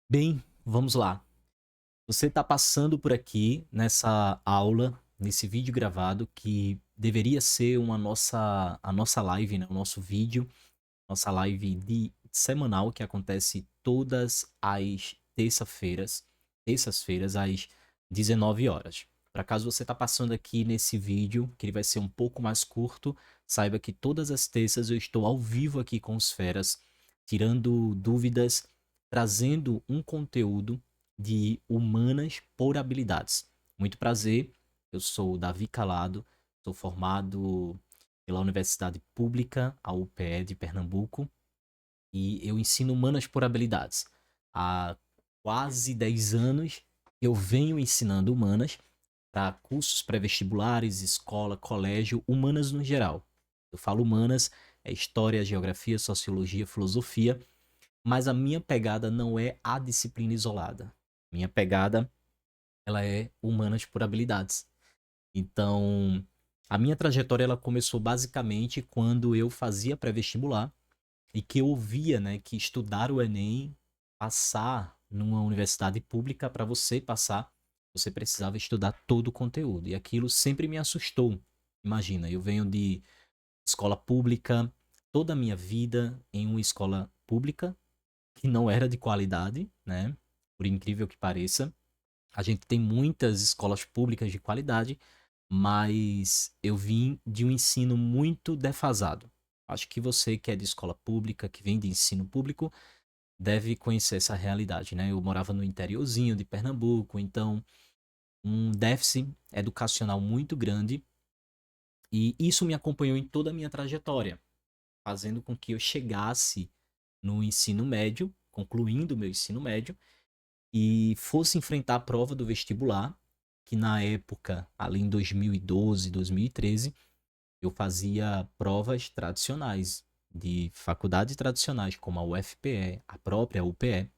Bem, vamos lá. Você está passando por aqui nessa aula, nesse vídeo gravado que deveria ser a nossa live, né? O nosso vídeo, nossa live de semanal que acontece todas as terças-feiras às 19 horas. Para caso você está passando aqui nesse vídeo, que ele vai ser um pouco mais curto, saiba que todas as terças eu estou ao vivo aqui com os feras, tirando dúvidas, trazendo um conteúdo de humanas por habilidades. Muito prazer, eu sou o Davi Calado, sou formado pela Universidade Pública, a UPE de Pernambuco, e eu ensino humanas por habilidades. Há quase 10 anos eu venho ensinando humanas para cursos pré-vestibulares, escola, colégio, humanas no geral. Eu falo humanas, é história, geografia, sociologia, filosofia, mas a minha pegada não é a disciplina isolada. Minha pegada, ela é humanas por habilidades. Então, a minha trajetória ela começou basicamente quando eu fazia pré-vestibular e que eu ouvia, né, que estudar o Enem, passar numa universidade pública, para você passar, você precisava estudar todo o conteúdo. E aquilo sempre me assustou. Imagina, eu venho de escola pública, toda a minha vida em uma escola pública que não era de qualidade, né? Por incrível que pareça. A gente tem muitas escolas públicas de qualidade, mas eu vim de um ensino muito defasado. Acho que você que é de escola pública, que vem de ensino público, deve conhecer essa realidade, né? Eu morava no interiorzinho de Pernambuco, então um déficit educacional muito grande e isso me acompanhou em toda a minha trajetória, fazendo com que eu chegasse no ensino médio, concluindo o meu ensino médio, e fosse enfrentar a prova do vestibular, que na época, ali em 2012, 2013, eu fazia provas tradicionais, de faculdades tradicionais, como a UFPE, a própria UPE,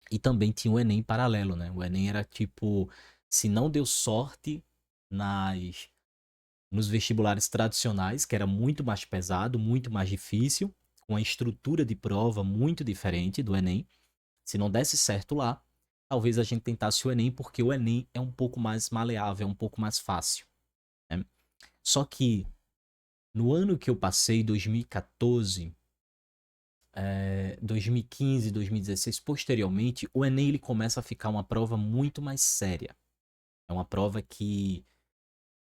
e também tinha o Enem paralelo, né? O Enem era tipo, se não deu sorte nas nos vestibulares tradicionais, que era muito mais pesado, muito mais difícil, com a estrutura de prova muito diferente do Enem. Se não desse certo lá, talvez a gente tentasse o Enem, porque o Enem é um pouco mais maleável, é um pouco mais fácil, né? Só que no ano que eu passei, 2014, 2015, 2016, posteriormente, o Enem ele começa a ficar uma prova muito mais séria. É uma prova que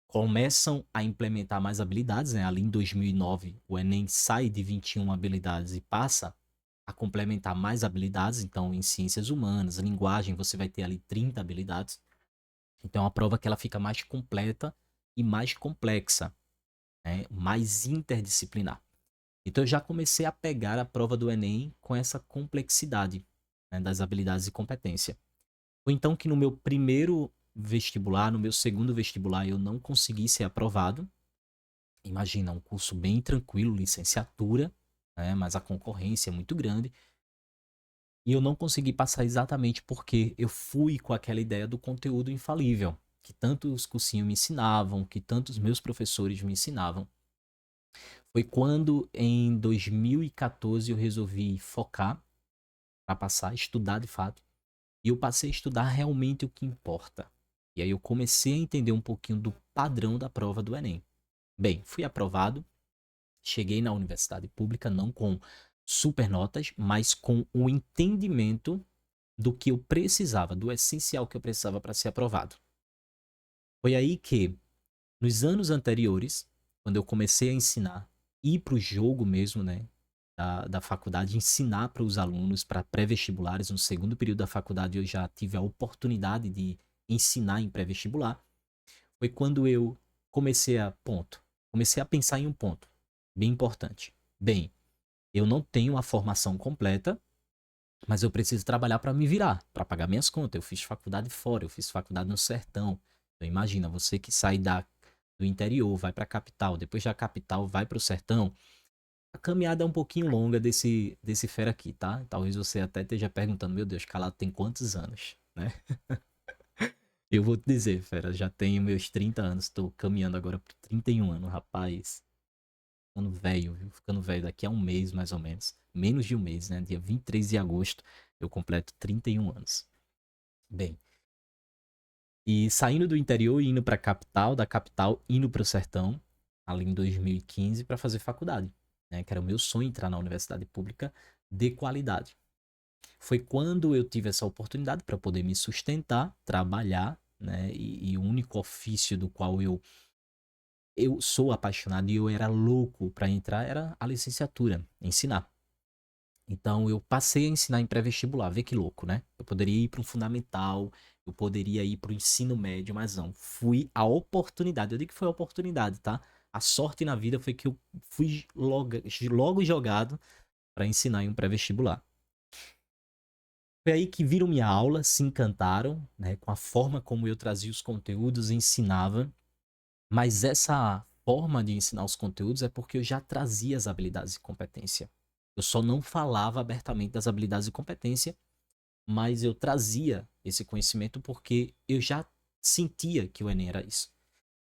começam a implementar mais habilidades, né? Ali em 2009, o Enem sai de 21 habilidades e passa a complementar mais habilidades. Então, em ciências humanas, linguagem, você vai ter ali 30 habilidades. Então, é uma prova que ela fica mais completa e mais complexa, né? Mais interdisciplinar. Então, eu já comecei a pegar a prova do Enem com essa complexidade, né, das habilidades e competência. Foi então que no meu primeiro vestibular, no meu segundo vestibular, eu não consegui ser aprovado. Imagina, um curso bem tranquilo, licenciatura, né, mas a concorrência é muito grande. E eu não consegui passar exatamente porque eu fui com aquela ideia do conteúdo infalível, que tanto os cursinhos me ensinavam, que tantos meus professores me ensinavam. Foi quando, em 2014, eu resolvi focar para passar, estudar de fato, e eu passei a estudar realmente o que importa. E aí eu comecei a entender um pouquinho do padrão da prova do Enem. Bem, fui aprovado, cheguei na universidade pública não com super notas, mas com o entendimento do que eu precisava, do essencial que eu precisava para ser aprovado. Foi aí que, nos anos anteriores, quando eu comecei a ensinar, ir para o jogo mesmo, né, da faculdade, ensinar para os alunos, para pré-vestibulares, no segundo período da faculdade eu já tive a oportunidade de ensinar em pré-vestibular, foi quando eu comecei a pensar em um ponto bem importante. Bem, eu não tenho a formação completa, mas eu preciso trabalhar para me virar, para pagar minhas contas. Eu fiz faculdade fora, eu fiz faculdade no sertão. Então imagina, você que sai do interior, vai para a capital, depois da capital vai para o sertão. A caminhada é um pouquinho longa desse fera aqui, tá? Talvez você até esteja perguntando, meu Deus, Calado tem quantos anos, né? Eu vou te dizer, fera, já tenho meus 30 anos, tô caminhando agora por 31 anos, rapaz. Ficando velho, viu? Ficando velho daqui a um mês, mais ou menos. menos de um mês, né? Dia 23 de agosto, eu completo 31 anos. Bem, e saindo do interior e indo pra capital, da capital indo pro sertão, ali em 2015, para fazer faculdade, né? Que era o meu sonho entrar na universidade pública de qualidade. Foi quando eu tive essa oportunidade para poder me sustentar, trabalhar, né? E o único ofício do qual eu sou apaixonado e eu era louco para entrar era a licenciatura, ensinar. Então eu passei a ensinar em pré-vestibular, vê que louco, né? Eu poderia ir para um fundamental, eu poderia ir para o ensino médio, mas não, fui a oportunidade. Eu digo que foi a oportunidade, tá? A sorte na vida foi que eu fui logo jogado para ensinar em um pré-vestibular. Foi aí que viram minha aula, se encantaram, né, com a forma como eu trazia os conteúdos e ensinava. Mas essa forma de ensinar os conteúdos é porque eu já trazia as habilidades e competência. Eu só não falava abertamente das habilidades e competência, mas eu trazia esse conhecimento porque eu já sentia que o Enem era isso.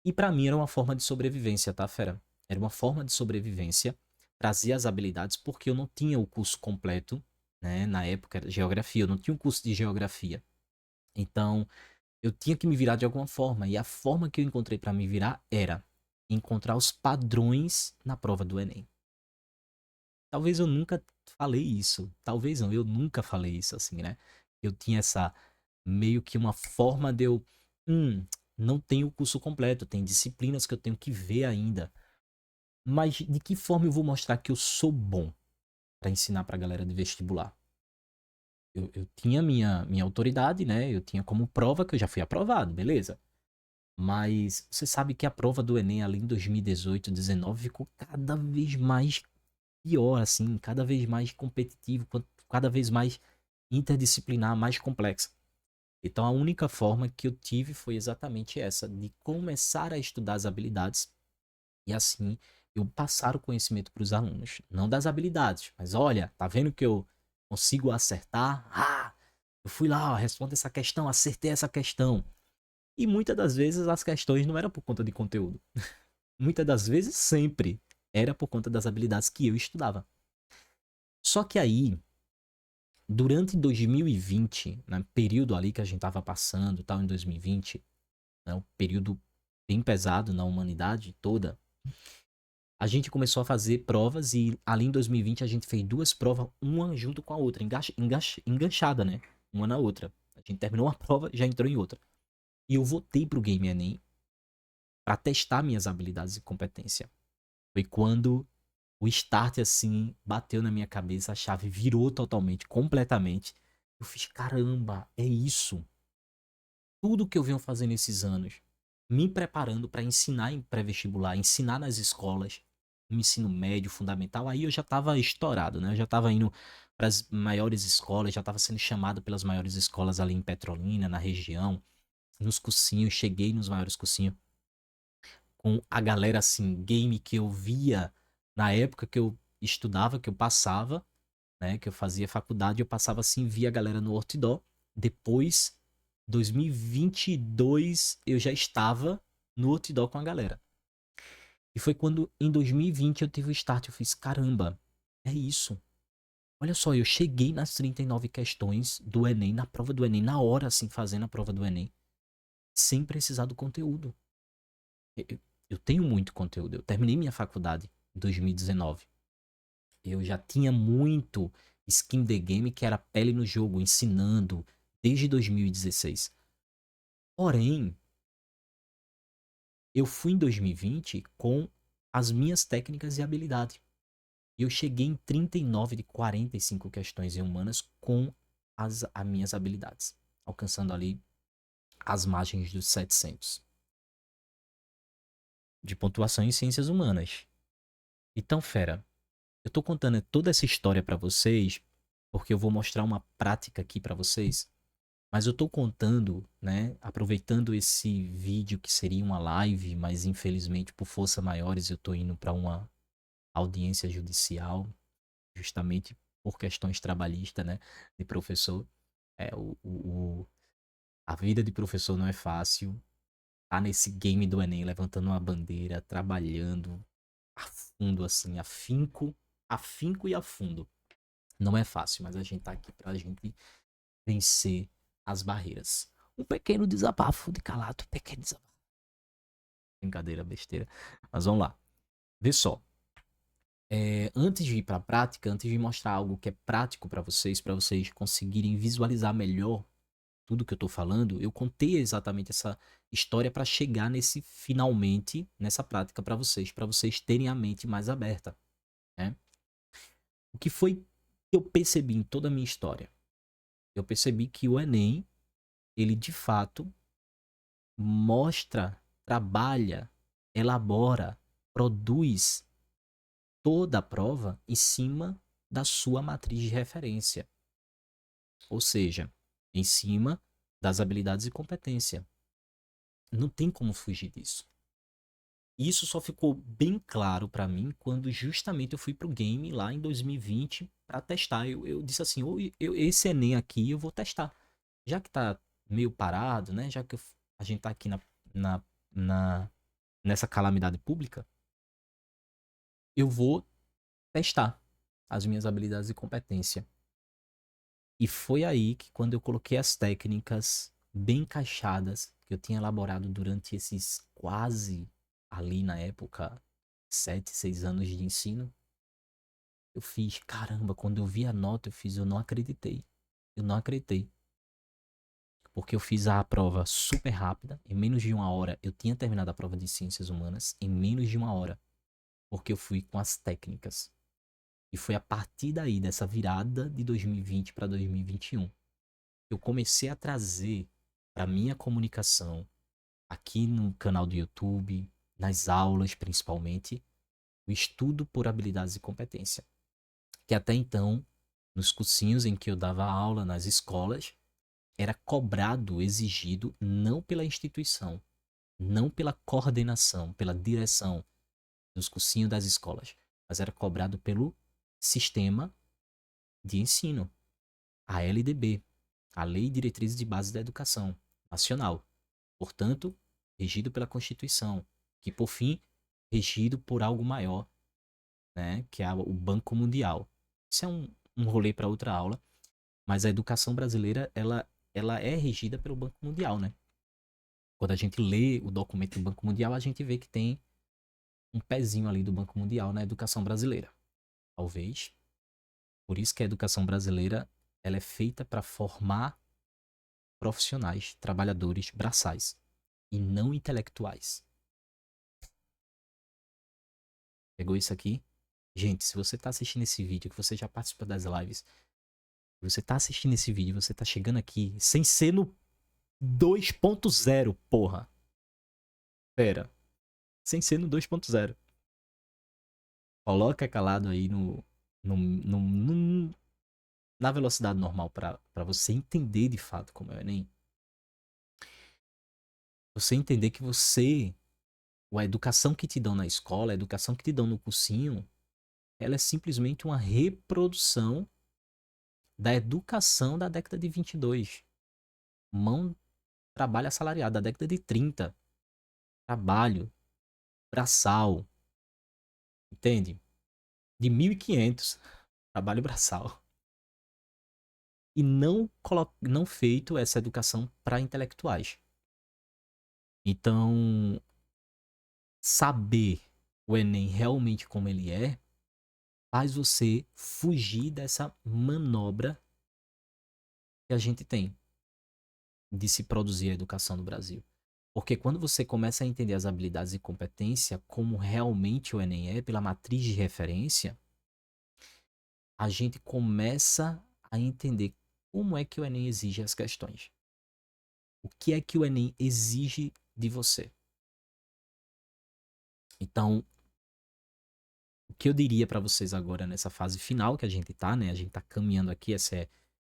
E para mim era uma forma de sobrevivência, tá, fera? Era uma forma de sobrevivência, trazer as habilidades porque eu não tinha o curso completo, né? Na época era geografia, eu não tinha um curso de geografia. Então, eu tinha que me virar de alguma forma, e a forma que eu encontrei para me virar era encontrar os padrões na prova do Enem. Talvez eu nunca falei isso, talvez não, eu nunca falei isso assim, né? Eu tinha essa meio que uma forma de eu, não tenho o curso completo, tem disciplinas que eu tenho que ver ainda. Mas de que forma eu vou mostrar que eu sou bom para ensinar pra galera de vestibular? Eu tinha minha autoridade, né? Eu tinha como prova que eu já fui aprovado, beleza? Mas você sabe que a prova do Enem ali em 2018, 19 ficou cada vez mais pior, assim, cada vez mais competitivo, cada vez mais interdisciplinar, mais complexa. Então a única forma que eu tive foi exatamente essa, de começar a estudar as habilidades e assim eu passar o conhecimento para os alunos. Não das habilidades, mas olha, tá vendo que eu consigo acertar? Ah, eu fui lá, ó, respondo essa questão, acertei essa questão. E muitas das vezes as questões não eram por conta de conteúdo. Muitas das vezes, sempre, era por conta das habilidades que eu estudava. Só que aí, durante 2020, né, período ali que a gente tava passando, tal, em 2020, né, um período bem pesado na humanidade toda, a gente começou a fazer provas e ali em 2020 a gente fez duas provas, uma junto com a outra, enganchada, né? Uma na outra. A gente terminou uma prova e já entrou em outra. E eu voltei pro Game Enem para testar minhas habilidades e competência. Foi quando o start, assim, bateu na minha cabeça, a chave virou totalmente, completamente. Eu fiz, caramba, é isso. Tudo que eu venho fazendo esses anos, me preparando para ensinar em pré-vestibular, ensinar nas escolas, no ensino médio, fundamental, aí eu já estava estourado, né? Eu já estava indo para as maiores escolas, já estava sendo chamado pelas maiores escolas ali em Petrolina, na região, nos cursinhos, cheguei nos maiores cursinhos com a galera assim, game que eu via na época que eu estudava, que eu passava, né, que eu fazia faculdade, eu passava assim, via a galera no outdoor. Depois, 2022, eu já estava no outdoor com a galera. E foi quando em 2020 eu tive o start, eu fiz, caramba, é isso. Olha só, eu cheguei nas 39 questões do Enem, na prova do Enem, na hora assim, fazendo a prova do Enem, sem precisar do conteúdo. Eu, eu tenho muito conteúdo. Eu terminei minha faculdade em 2019. Eu já tinha muito skin the game, que era pele no jogo, ensinando desde 2016. Porém, eu fui em 2020 com as minhas técnicas e habilidades. E eu cheguei em 39 de 45 questões em humanas com as minhas habilidades, alcançando ali as margens dos 700 de pontuação em ciências humanas. Então, fera, eu tô contando toda essa história pra vocês porque eu vou mostrar uma prática aqui pra vocês, mas eu tô contando, né, aproveitando esse vídeo que seria uma live, mas infelizmente por força maiores eu tô indo pra uma audiência judicial, justamente por questões trabalhistas, né, de professor. É, a vida de professor não é fácil. Tá nesse game do Enem, levantando uma bandeira, trabalhando a fundo, assim, afinco e a fundo. Não é fácil, mas a gente tá aqui pra gente vencer as barreiras. Um pequeno desabafo de calado, um pequeno desabafo. Brincadeira, besteira. Mas vamos lá. Vê só. Antes de ir para a prática, antes de mostrar algo que é prático para vocês conseguirem visualizar melhor tudo que eu tô falando, eu contei exatamente essa história para chegar nesse finalmente nessa prática para vocês terem a mente mais aberta, né? O que foi que eu percebi em toda a minha história? Eu percebi que o Enem, ele de fato mostra, trabalha, elabora, produz toda a prova em cima da sua matriz de referência. Ou seja, em cima das habilidades e competência. Não tem como fugir disso. Isso só ficou bem claro pra mim quando justamente eu fui pro game lá em 2020 pra testar. Eu disse assim, esse Enem aqui eu vou testar. Já que tá meio parado, né? Já que a gente tá aqui na, na, nessa calamidade pública, eu vou testar as minhas habilidades e competência. E foi aí que quando eu coloquei as técnicas bem encaixadas, que eu tinha elaborado durante esses quase, ali na época, 7, 6 anos de ensino, eu fiz, caramba, quando eu vi a nota, eu não acreditei. Eu não acreditei. Porque eu fiz a prova super rápida, em menos de 1 hora, eu tinha terminado a prova de ciências humanas, em menos de 1 hora, porque eu fui com as técnicas. E foi a partir daí, dessa virada de 2020 para 2021, eu comecei a trazer para minha comunicação, aqui no canal do YouTube, nas aulas principalmente, o estudo por habilidades e competência. Que até então, nos cursinhos em que eu dava aula nas escolas, era cobrado, exigido, não pela instituição, não pela coordenação, pela direção dos cursinhos das escolas, mas era cobrado pelo sistema de ensino, a LDB, a Lei de Diretrizes de Base da Educação Nacional. Portanto, regido pela Constituição, que por fim, regido por algo maior, né, que é o Banco Mundial. Isso é um rolê para outra aula, mas a educação brasileira, ela é regida pelo Banco Mundial, né? Quando a gente lê o documento do Banco Mundial, a gente vê que tem um pezinho ali do Banco Mundial na educação brasileira. Talvez. Por isso que a educação brasileira, ela é feita para formar profissionais, trabalhadores braçais e não intelectuais. Pegou isso aqui? Gente, se você tá assistindo esse vídeo, que você já participa das lives, você tá assistindo esse vídeo, você tá chegando aqui sem ser no 2.0, porra. Pera, sem ser no 2.0. Coloca calado aí na velocidade normal pra você entender de fato como é o Enem. Você entender que a educação que te dão na escola, a educação que te dão no cursinho, ela é simplesmente uma reprodução da educação da década de 22. Trabalho assalariado, da década de 30. Trabalho braçal, entende? De 1500, trabalho braçal. E não feito essa educação para intelectuais. Então, saber o Enem realmente como ele é, faz você fugir dessa manobra que a gente tem de se produzir a educação no Brasil. Porque quando você começa a entender as habilidades e competência como realmente o Enem é, pela matriz de referência, a gente começa a entender como é que o Enem exige as questões. O que é que o Enem exige de você? Então, o que eu diria para vocês agora nessa fase final que a gente tá, né? A gente tá caminhando aqui, eu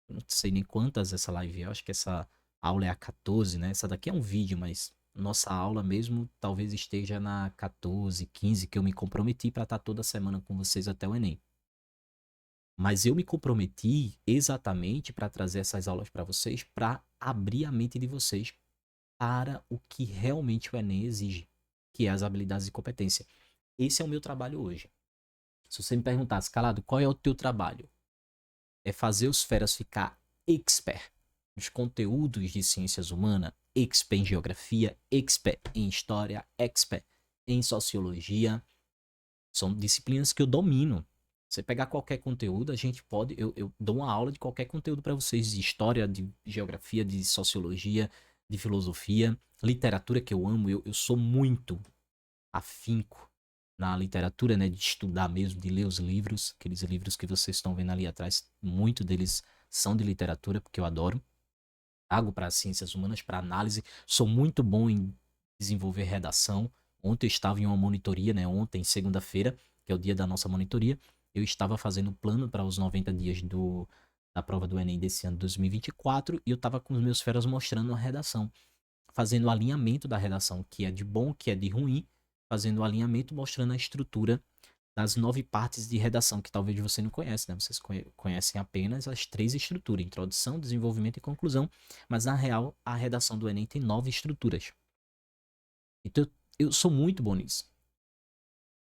não sei nem quantas essa live é, eu acho que essa aula é a 14, né? Essa daqui é um vídeo, mas nossa aula mesmo talvez esteja na 14, 15, que eu me comprometi para estar toda semana com vocês até o Enem. Mas eu me comprometi exatamente para trazer essas aulas para vocês, para abrir a mente de vocês para o que realmente o Enem exige, que é as habilidades e competência. Esse é o meu trabalho hoje. Se você me perguntasse, Calado, qual é o teu trabalho? é fazer os feras ficar expert nos conteúdos de ciências humanas, expert em geografia, expert em história, expert em sociologia. São disciplinas que eu domino. Você pegar qualquer conteúdo, a gente pode. Eu dou uma aula de qualquer conteúdo para vocês, de história, de geografia, de sociologia, de filosofia, literatura que eu amo. Eu sou muito afinco na literatura, né? De estudar mesmo, de ler os livros, aqueles livros que vocês estão vendo ali atrás. Muitos deles são de literatura, porque eu adoro. Trago para ciências humanas, para análise. Sou muito bom em desenvolver redação. Ontem eu estava em uma monitoria, né? Ontem, segunda-feira, que é o dia da nossa monitoria, eu estava fazendo o plano para os 90 dias da prova do Enem desse ano 2024 e eu estava com os meus feras mostrando a redação, fazendo o alinhamento da redação, que é de bom, que é de ruim, fazendo o alinhamento, mostrando a estrutura das 9 partes de redação, que talvez você não conhece, né? Vocês conhecem apenas as 3 estruturas, introdução, desenvolvimento e conclusão, mas na real, a redação do Enem tem 9 estruturas. Então, eu sou muito bom nisso.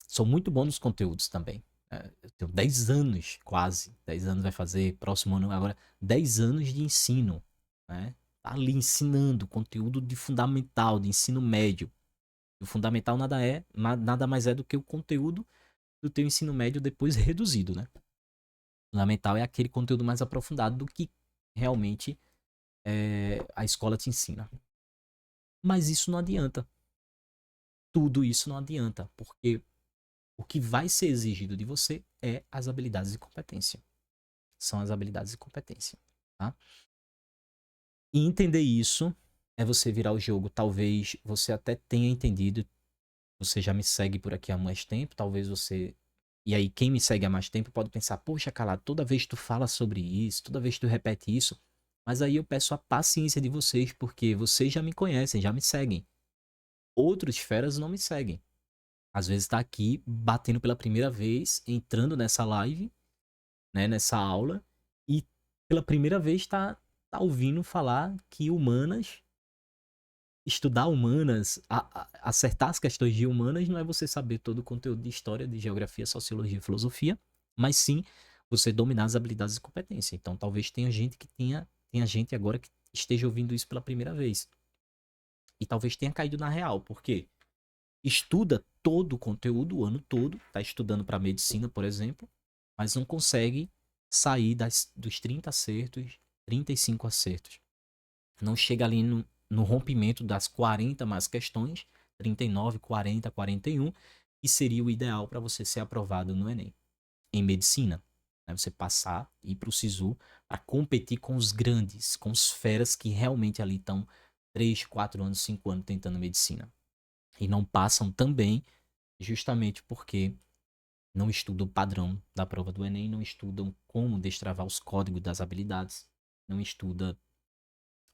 Sou muito bom nos conteúdos também. Eu tenho 10 anos, quase, 10 anos vai fazer, próximo ano agora, 10 anos de ensino, né? Tá ali ensinando conteúdo de fundamental, de ensino médio. O fundamental nada mais é do que o conteúdo do teu ensino médio depois reduzido, né? Fundamental é aquele conteúdo mais aprofundado do que realmente a escola te ensina. Mas isso não adianta. Tudo isso não adianta, porque o que vai ser exigido de você é as habilidades e competência. São as habilidades e competência, tá? E entender isso é você virar o jogo. Talvez você até tenha entendido, você já me segue por aqui há mais tempo, talvez você. E aí, quem me segue há mais tempo pode pensar, poxa, Calado, toda vez tu fala sobre isso, toda vez tu repete isso. Mas aí eu peço a paciência de vocês, porque vocês já me conhecem, já me seguem. Outros feras não me seguem. Às vezes tá aqui batendo pela primeira vez, entrando nessa live, né, nessa aula, e pela primeira vez tá ouvindo falar que humanas, estudar humanas, acertar as questões de humanas não é você saber todo o conteúdo de história, de geografia, sociologia e filosofia, mas sim você dominar as habilidades e competências. Então talvez tenha gente agora que esteja ouvindo isso pela primeira vez. E talvez tenha caído na real, porque estuda todo o conteúdo o ano todo, tá estudando para medicina, por exemplo, mas não consegue sair dos 30 acertos, 35 acertos. Não chega ali no rompimento das 40 mais questões, 39, 40, 41, que seria o ideal para você ser aprovado no Enem. Em medicina, né? Você passar, ir para o SISU, para competir com os grandes, com os feras que realmente ali estão 3, 4 anos, 5 anos tentando medicina. E não passam também, justamente porque não estudam o padrão da prova do Enem, não estudam como destravar os códigos das habilidades, não estuda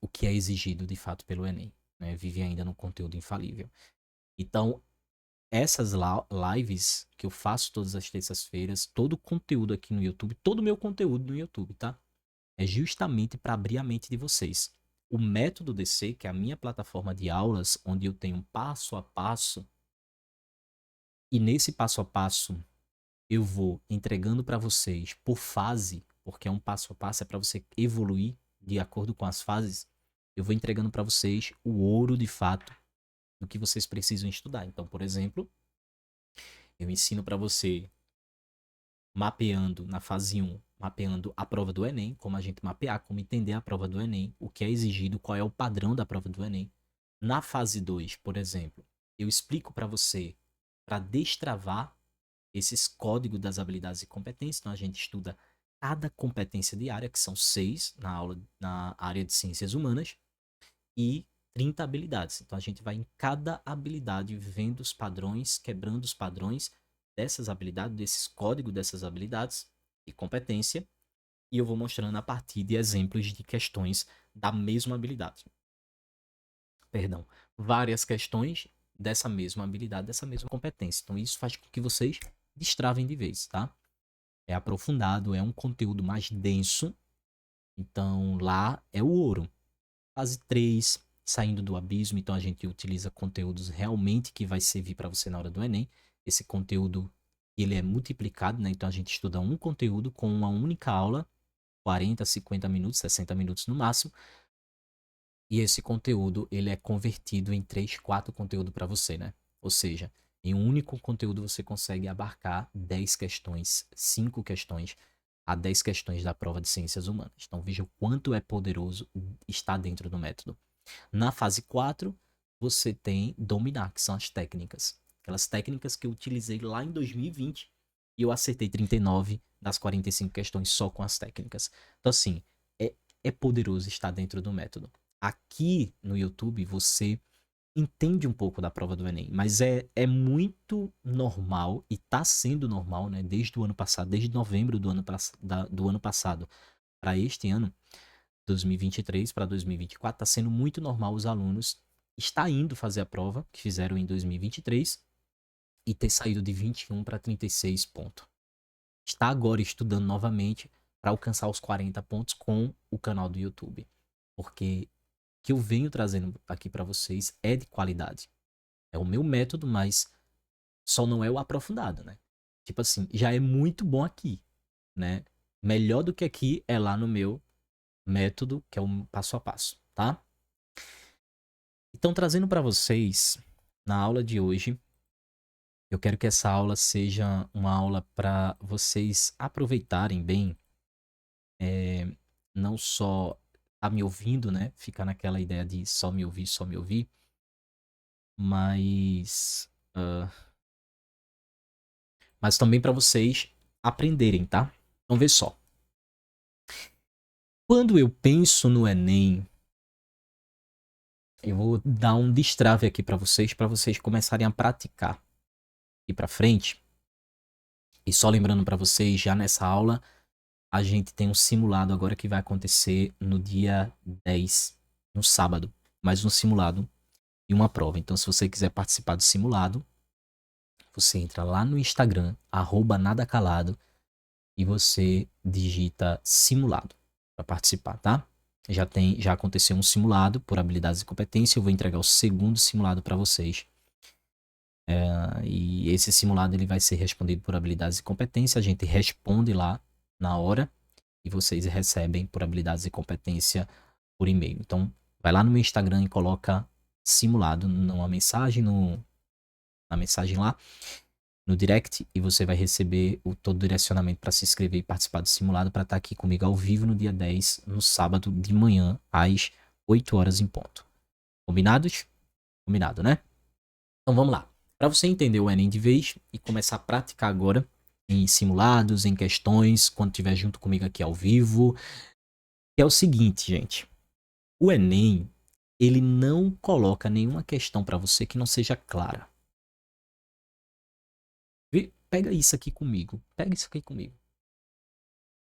o que é exigido de fato pelo Enem, né? Vive ainda no conteúdo infalível. Então, essas lives que eu faço todas as terças-feiras, todo o conteúdo aqui no YouTube, todo o meu conteúdo no YouTube, tá? É justamente para abrir a mente de vocês. O método DC, que é a minha plataforma de aulas, onde eu tenho um passo a passo, e nesse passo a passo eu vou entregando para vocês por fase, porque é um passo a passo, é para você evoluir de acordo com as fases. Eu vou entregando para vocês o ouro de fato do que vocês precisam estudar. Então, por exemplo, eu ensino para você mapeando na fase 1, mapeando a prova do Enem, como a gente mapear, como entender a prova do Enem, o que é exigido, qual é o padrão da prova do Enem. Na fase 2, por exemplo, eu explico para você para destravar esses códigos das habilidades e competências. Então a gente estuda cada competência diária, que são 6 na aula na área de ciências humanas, e 30 habilidades. Então a gente vai em cada habilidade vendo os padrões, quebrando os padrões dessas habilidades, desses códigos dessas habilidades e competência, e eu vou mostrando a partir de exemplos de questões da mesma habilidade. Perdão, várias questões dessa mesma habilidade, dessa mesma competência. Então isso faz com que vocês destravem de vez, tá? É aprofundado, é um conteúdo mais denso. Então lá é o ouro. Fase 3, saindo do abismo, então a gente utiliza conteúdos realmente que vai servir para você na hora do Enem. Esse conteúdo, ele é multiplicado, né? Então a gente estuda um conteúdo com uma única aula 40, 50 minutos, 60 minutos no máximo. E esse conteúdo, ele é convertido em 3, 4 conteúdos para você, né? Ou seja, em um único conteúdo você consegue abarcar 10 questões, 5 questões a 10 questões da prova de ciências humanas. Então veja o quanto é poderoso estar dentro do método. Na fase 4, você tem dominar, que são as técnicas. Aquelas técnicas que eu utilizei lá em 2020 e eu acertei 39 das 45 questões só com as técnicas. Então assim, é poderoso estar dentro do método. Aqui no YouTube você entende um pouco da prova do Enem, mas é muito normal e tá sendo normal, né, desde o ano passado, desde novembro do ano passado para este ano, 2023 para 2024, tá sendo muito normal os alunos estar indo fazer a prova que fizeram em 2023 e ter saído de 21 para 36 pontos. Está agora estudando novamente para alcançar os 40 pontos com o canal do YouTube, porque que eu venho trazendo aqui para vocês é de qualidade. É o meu método, mas só não é o aprofundado, né? Tipo assim, já é muito bom aqui, né? Melhor do que aqui é lá no meu método, que é o passo a passo, tá? Então, trazendo para vocês, na aula de hoje, eu quero que essa aula seja uma aula para vocês aproveitarem bem, não só a me ouvindo, né? Ficar naquela ideia de só me ouvir, mas mas também para vocês aprenderem, tá? Então vê só. Quando eu penso no Enem, eu vou dar um destrave aqui para vocês começarem a praticar e para frente. E só lembrando para vocês, já nessa aula, a gente tem um simulado agora que vai acontecer no dia 10, no sábado, mais um simulado e uma prova. Então, se você quiser participar do simulado, você entra lá no Instagram, @nadacalado, e você digita simulado para participar, tá? Já aconteceu um simulado por habilidades e competência, eu vou entregar o segundo simulado para vocês. E esse simulado ele vai ser respondido por habilidades e competência, a gente responde lá na hora e vocês recebem por habilidades e competência por e-mail. Então, vai lá no meu Instagram e coloca simulado numa mensagem, na mensagem lá, no direct, e você vai receber todo o direcionamento para se inscrever e participar do simulado para estar aqui comigo ao vivo no dia 10, no sábado de manhã, às 8 horas em ponto. Combinados? Combinado, né? Então vamos lá. Para você entender o Enem de vez e começar a praticar agora em simulados, em questões, quando estiver junto comigo aqui ao vivo, que é o seguinte, gente. O Enem, ele não coloca nenhuma questão para você que não seja clara. Pega isso aqui comigo. Pega isso aqui comigo.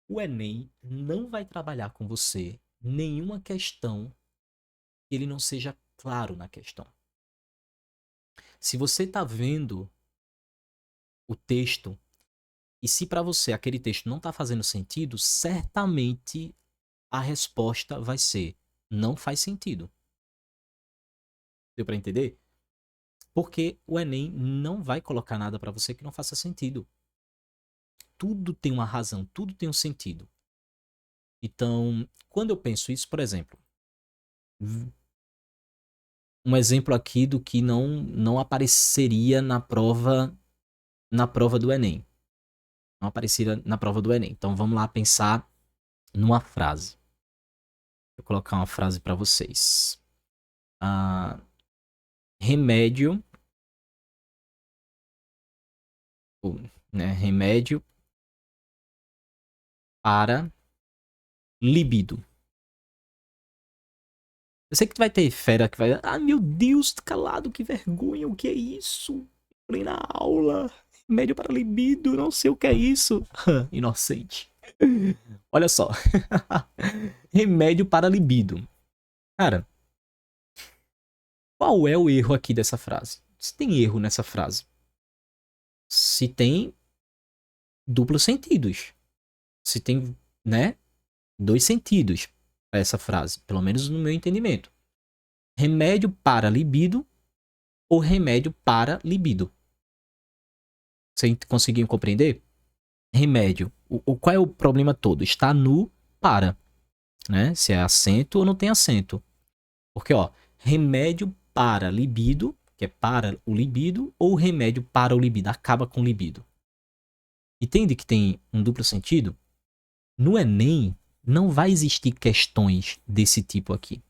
O Enem não vai trabalhar com você nenhuma questão que ele não seja claro na questão. Se você está vendo o texto e se para você aquele texto não está fazendo sentido, certamente a resposta vai ser não faz sentido. Deu para entender? Porque o Enem não vai colocar nada para você que não faça sentido. Tudo tem uma razão, tudo tem um sentido. Então, quando eu penso isso, por exemplo, um exemplo aqui do que não apareceria na prova do Enem. Não apareceria na prova do Enem. Então vamos lá pensar numa frase. Vou colocar uma frase para vocês. Remédio, né, remédio para libido. Eu sei que vai ter fera que vai... Ah, meu Deus, calado, que vergonha, o que é isso? Falei na aula. Remédio para libido, não sei o que é isso. Inocente. Olha só. Remédio para libido. Cara, qual é o erro aqui dessa frase? Se tem erro nessa frase. Se tem duplos sentidos. Se tem, né, dois sentidos para essa frase. Pelo menos no meu entendimento. Remédio para libido ou remédio para libido. Você conseguiu compreender? Remédio. Qual é o problema todo? Está no para, né? Se é acento ou não tem acento. Porque, ó, remédio para libido, que é para o libido, ou remédio para o libido, acaba com o libido. Entende que tem um duplo sentido? No Enem, não vai existir questões desse tipo aqui.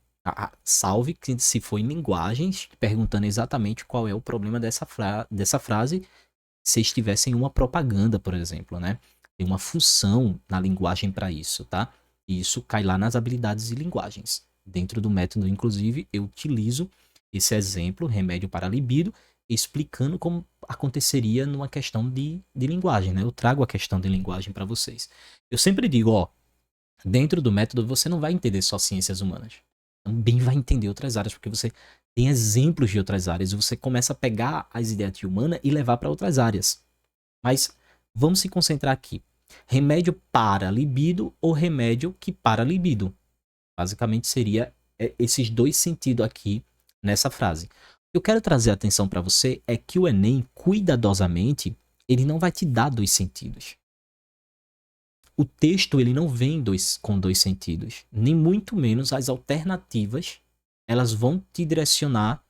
Salve que se for em linguagens, perguntando exatamente qual é o problema dessa frase, se estivesse em uma propaganda, por exemplo, né? Tem uma função na linguagem para isso, tá? E isso cai lá nas habilidades de linguagens. Dentro do método, inclusive, eu utilizo esse exemplo, remédio para libido, explicando como aconteceria numa questão de linguagem, né? Eu trago a questão de linguagem para vocês. Eu sempre digo, ó, dentro do método você não vai entender só ciências humanas. Também vai entender outras áreas, porque você tem exemplos de outras áreas e você começa a pegar as ideias de humana e levar para outras áreas. Mas vamos se concentrar aqui. Remédio para libido ou remédio que para libido? Basicamente seria esses dois sentidos aqui nessa frase. O que eu quero trazer a atenção para você é que o Enem, cuidadosamente, ele não vai te dar dois sentidos. O texto ele não vem com dois sentidos, nem muito menos as alternativas, elas vão te direcionar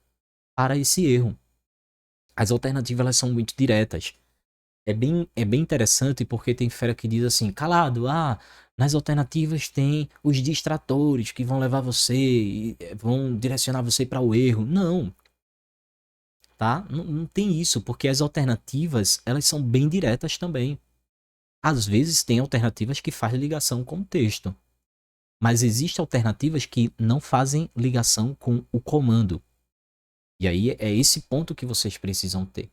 para esse erro. As alternativas elas são muito diretas. É bem interessante porque tem fera que diz assim, calado, nas alternativas tem os distratores que vão levar você, vão direcionar você para o erro. Não, tá? Não tem isso, porque as alternativas elas são bem diretas também. Às vezes tem alternativas que fazem ligação com o texto. Mas existem alternativas que não fazem ligação com o comando. E aí é esse ponto que vocês precisam ter.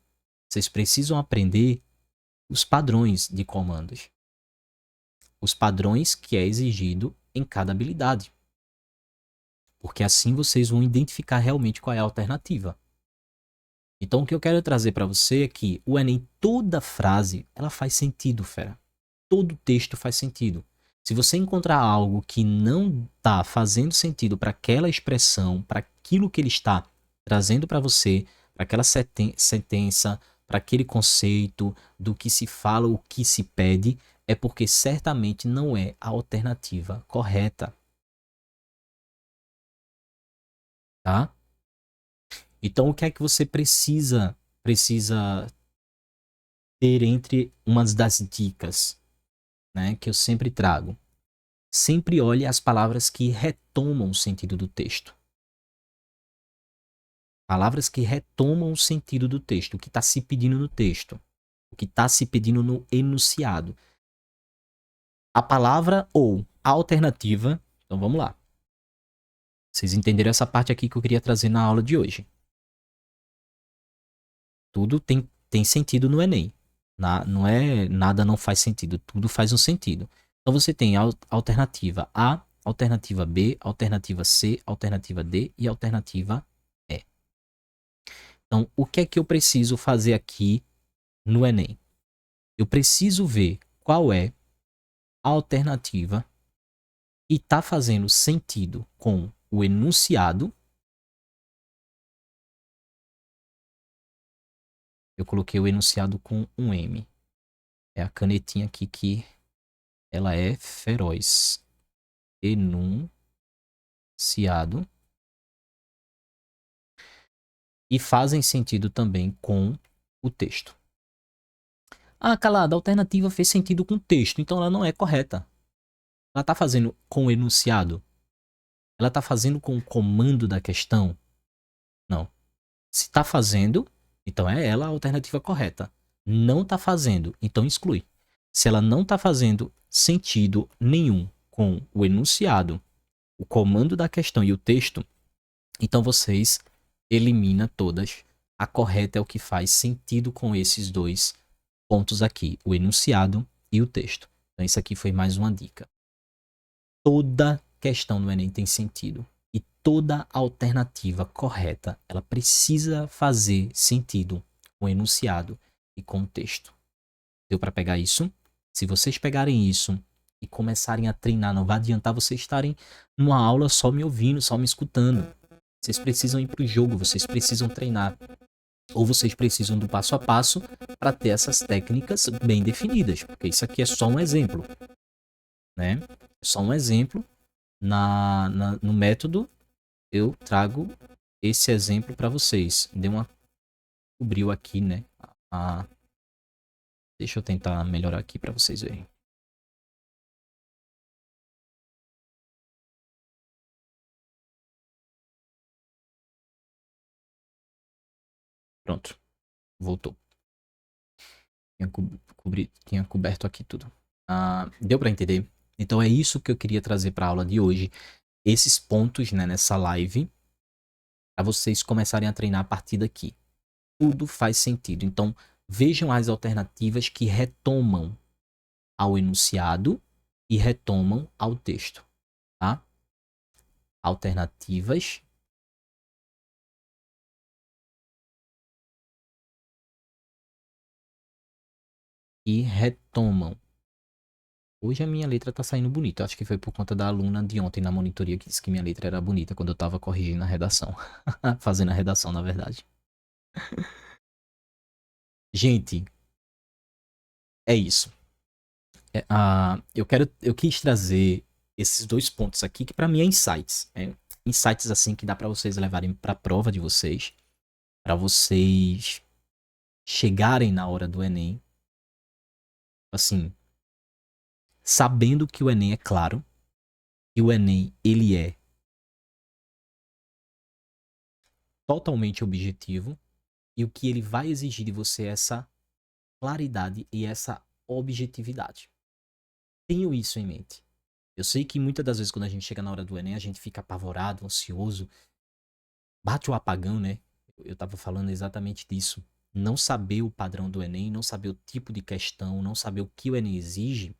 Vocês precisam aprender os padrões de comandos. Os padrões que é exigido em cada habilidade. Porque assim vocês vão identificar realmente qual é a alternativa. Então o que eu quero trazer para você é que o Enem, toda frase, ela faz sentido, fera. Todo texto faz sentido. Se você encontrar algo que não está fazendo sentido para aquela expressão, para aquilo que ele está trazendo para você, para aquela sentença, para aquele conceito do que se fala, o que se pede, é porque certamente não é a alternativa correta. Tá? Então o que é que você precisa ter entre umas das dicas, né, que eu sempre trago? Sempre olhe as palavras que retomam o sentido do texto. Palavras que retomam o sentido do texto, o que está se pedindo no texto, o que está se pedindo no enunciado. A palavra ou a alternativa. Então vamos lá. Vocês entenderam essa parte aqui que eu queria trazer na aula de hoje. Tudo tem sentido no Enem. Não é nada não faz sentido, tudo faz um sentido. Então você tem a alternativa A, alternativa B, alternativa C, alternativa D e alternativa E. Então, o que é que eu preciso fazer aqui no Enem? Eu preciso ver qual é a alternativa que está fazendo sentido com o enunciado. Eu coloquei o enunciado com um M. É a canetinha aqui que ela é feroz. Enunciado. E fazem sentido também com o texto. Calada, a alternativa fez sentido com o texto, então ela não é correta. Ela está fazendo com o enunciado? Ela está fazendo com o comando da questão? Não. Se está fazendo, então é ela a alternativa correta. Não está fazendo, então exclui. Se ela não está fazendo sentido nenhum com o enunciado, o comando da questão e o texto, então vocês eliminam todas. A correta é o que faz sentido com esses dois pontos aqui, o enunciado e o texto. Então isso aqui foi mais uma dica. Toda questão no Enem tem sentido. E toda alternativa correta, ela precisa fazer sentido com o enunciado e com o texto. Deu para pegar isso? Se vocês pegarem isso e começarem a treinar, não vai adiantar vocês estarem numa aula só me ouvindo, só me escutando. Vocês precisam ir para o jogo, vocês precisam treinar. Ou vocês precisam do passo a passo para ter essas técnicas bem definidas, porque isso aqui é só um exemplo, né? É só um exemplo. No método, eu trago esse exemplo para vocês. Deu uma... Cobriu aqui, né? A... Deixa eu tentar melhorar aqui para vocês verem. Pronto, voltou. Tinha coberto aqui tudo. Deu para entender? Então é isso que eu queria trazer para a aula de hoje. Esses pontos, né, nessa live, para vocês começarem a treinar a partir daqui. Tudo faz sentido. Então, vejam as alternativas que retomam ao enunciado e retomam ao texto, tá? Alternativas e retomam. Hoje a minha letra tá saindo bonita. Acho que foi por conta da aluna de ontem na monitoria que disse que minha letra era bonita quando eu tava corrigindo a redação. Fazendo a redação, na verdade. Gente, é isso. Eu quis trazer esses dois pontos aqui que para mim é insights. Insights assim que dá para vocês levarem para a prova de vocês, para vocês chegarem na hora do Enem, assim, sabendo que o Enem é claro, que o Enem ele é totalmente objetivo e o que ele vai exigir de você é essa claridade e essa objetividade. Tenho isso em mente. Eu sei que muitas das vezes quando a gente chega na hora do Enem, a gente fica apavorado, ansioso, bate o apagão, né? Eu tava falando exatamente disso. Não saber o padrão do Enem, não saber o tipo de questão, não saber o que o Enem exige,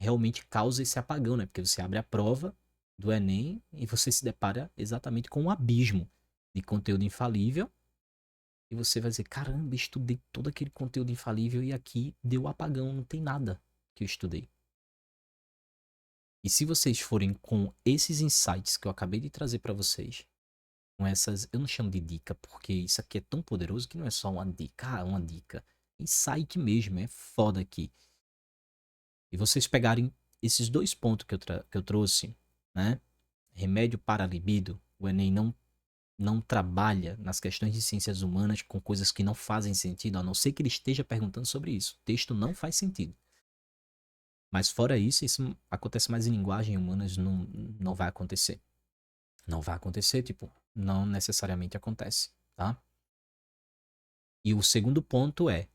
realmente causa esse apagão, né? Porque você abre a prova do Enem e você se depara exatamente com um abismo de conteúdo infalível e você vai dizer, caramba, estudei todo aquele conteúdo infalível e aqui deu apagão, não tem nada que eu estudei. E se vocês forem com esses insights que eu acabei de trazer para vocês, com essas, eu não chamo de dica, porque isso aqui é tão poderoso que não é só uma dica, uma dica. Insight mesmo, é foda aqui. E vocês pegarem esses dois pontos que eu trouxe, né? Remédio para a libido, o Enem não trabalha nas questões de ciências humanas com coisas que não fazem sentido, a não ser que ele esteja perguntando sobre isso. O texto não faz sentido. Mas fora isso, isso acontece mais em linguagem humanas, não vai acontecer. Não vai acontecer, tipo, não necessariamente acontece, tá? E o segundo ponto é,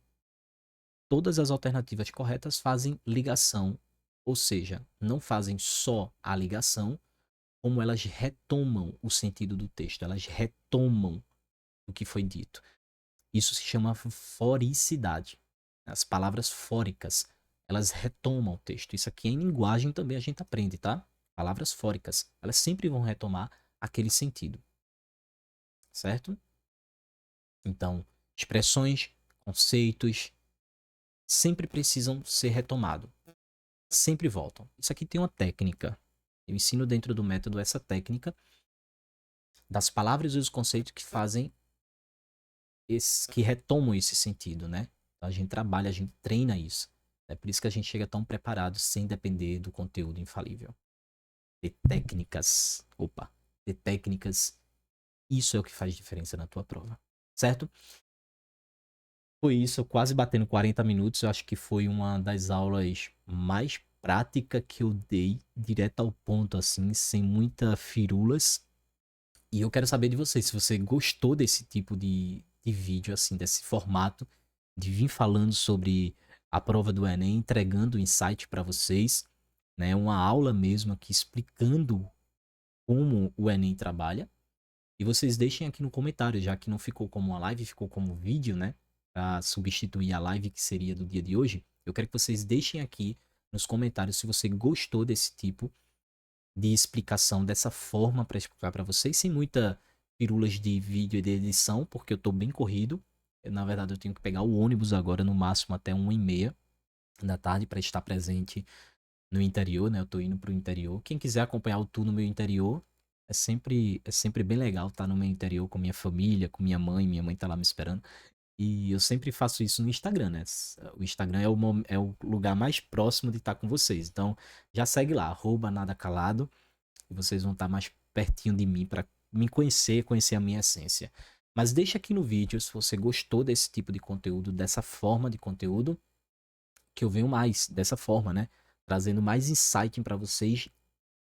todas as alternativas corretas fazem ligação, ou seja, não fazem só a ligação, como elas retomam o sentido do texto, elas retomam o que foi dito. Isso se chama foricidade. As palavras fóricas, elas retomam o texto. Isso aqui em linguagem também a gente aprende, tá? Palavras fóricas, elas sempre vão retomar aquele sentido, certo? Então, expressões, conceitos, sempre precisam ser retomados. Sempre voltam. Isso aqui tem uma técnica. Eu ensino dentro do método essa técnica das palavras e os conceitos que fazem que retomam esse sentido, né? Então, a gente trabalha, a gente treina isso. É por isso que a gente chega tão preparado sem depender do conteúdo infalível. De técnicas. Opa, de técnicas. Isso é o que faz diferença na tua prova. Certo? Foi isso, quase batendo 40 minutos. Eu acho que foi uma das aulas mais prática que eu dei, direto ao ponto, assim, sem muita firulas. E eu quero saber de você, se você gostou desse tipo de vídeo, assim, desse formato, de vir falando sobre a prova do Enem, entregando insight para vocês, né? Uma aula mesmo aqui explicando como o Enem trabalha. E vocês deixem aqui no comentário, já que não ficou como uma live, ficou como vídeo, né? Para substituir a live que seria do dia de hoje. Eu quero que vocês deixem aqui nos comentários se você gostou desse tipo de explicação, dessa forma para explicar para vocês, sem muita pirulas de vídeo e de edição, porque eu tô bem corrido. Na verdade, eu tenho que pegar o ônibus agora, no máximo até 1h30 da tarde, para estar presente no interior, né? Eu tô indo pro interior. Quem quiser acompanhar o tour no meu interior, é sempre bem legal estar no meu interior com minha família, com minha mãe tá lá me esperando. E eu sempre faço isso no Instagram, né? O Instagram é o lugar mais próximo de estar com vocês. Então, já segue lá, @nadacalado, e vocês vão estar mais pertinho de mim para me conhecer, conhecer a minha essência. Mas deixa aqui no vídeo se você gostou desse tipo de conteúdo, dessa forma de conteúdo, que eu venho mais dessa forma, né? Trazendo mais insight para vocês,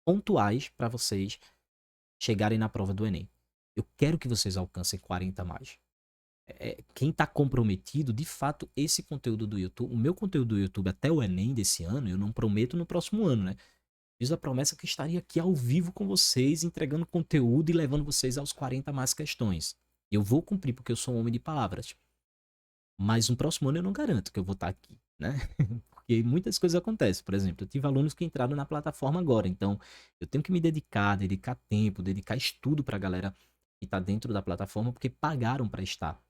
pontuais para vocês chegarem na prova do Enem. Eu quero que vocês alcancem 40 mais. Quem está comprometido, de fato, esse conteúdo do YouTube, o meu conteúdo do YouTube até o Enem desse ano, eu não prometo no próximo ano, né? Fiz a promessa que estaria aqui ao vivo com vocês, entregando conteúdo e levando vocês aos 40 mais questões. Eu vou cumprir porque eu sou um homem de palavras. Mas no próximo ano eu não garanto que eu vou estar aqui, né? Porque muitas coisas acontecem. Por exemplo, eu tive alunos que entraram na plataforma agora, então eu tenho que me dedicar, dedicar tempo, dedicar estudo para a galera que está dentro da plataforma, porque pagaram para estar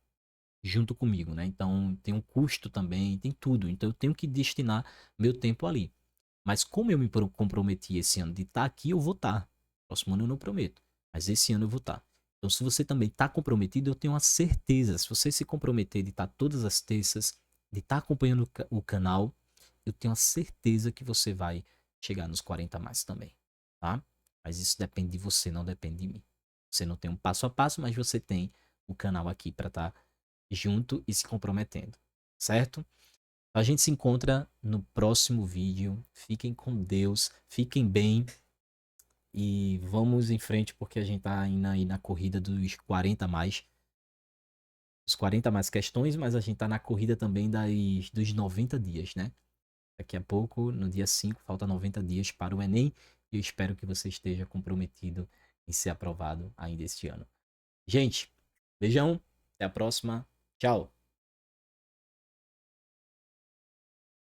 junto comigo, né? Então tem um custo também, tem tudo. Então eu tenho que destinar meu tempo ali. Mas como eu me comprometi esse ano de estar aqui, eu vou estar. Próximo ano eu não prometo, mas esse ano eu vou estar. Então, se você também está comprometido, eu tenho uma certeza. Se você se comprometer de estar todas as terças, de estar acompanhando o canal, eu tenho a certeza que você vai chegar nos 40 mais também, tá? Mas isso depende de você, não depende de mim. Você não tem um passo a passo, mas você tem o canal aqui para estar junto e se comprometendo, certo? A gente se encontra no próximo vídeo. Fiquem com Deus, fiquem bem e vamos em frente porque a gente tá indo aí na corrida dos 40 mais. Os 40 mais questões, mas a gente tá na corrida também dos 90 dias, né? Daqui a pouco, no dia 5 falta 90 dias para o Enem e eu espero que você esteja comprometido em ser aprovado ainda este ano. Gente, beijão, até a próxima, tchau!